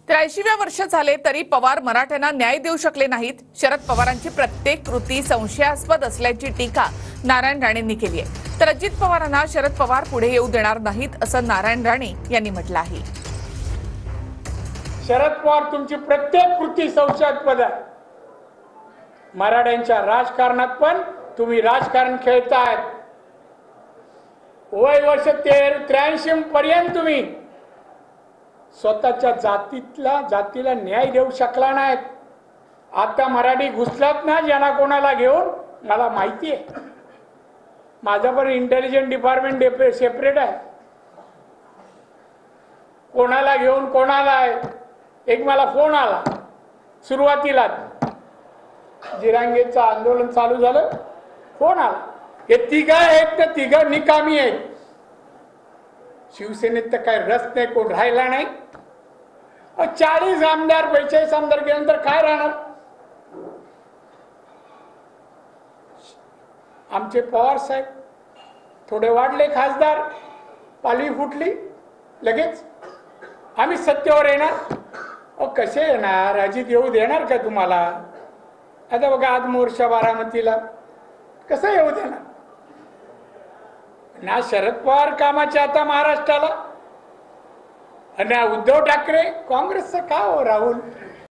83व्या वर्ष झाले तरी पवार मराठ्यांना न्याय देऊ शकले नाहीत। शरद पवारांची प्रत्येक कृती संशयास्पद असल्याची टीका नारायण राणेंनी केली आहे। तर अजित पवारांना शरद पवार पुढे येऊ देणार नाहीत असं नारायण राणे यांनी म्हटलं आहे। शरद पवार तुमची प्रत्येक कृती संशयास्पद आहे। मराठ्यांच्या राजकारणात पण तुम्ही राजकारण खेळतायत। वय वर्ष 83 पर्यंत तुम्ही स्वतःच्या जातीला न्याय देऊ शकला नाहीत। आता मराठी घुसलात ना ज्यांना कोणाला घेऊन, मला माहिती आहे। माझं पण इंटेलिजन्स डिपार्टमेंट सेपरेट आहे। कोणाला घेऊन कोणाला आहे। एक मला फोन आला सुरुवातीला, जिरांगेचं आंदोलन चालू झालं, फोन आला, हे तिघ आहेत तर तिघ निकामी आहेत। शिवसेनेत तर काय रस नाही, कोण राहिला नाही। 40 आमदार 45 आमदार गेल्यानंतर काय राहणार। आमचे पवार साहेब थोडे वाढले खासदार, पालवी फुटली, लगेच आम्ही सत्तेवर येणार। कसे येणार? अजित येऊ देणार का तुम्हाला? आता बघा, आज मोर्चा बारामतीला, कसं येऊ देणार ना? शरद पवार कामाचे आता महाराष्ट्राला, आणि उद्धव ठाकरे काँग्रेसचं का हो राहुल?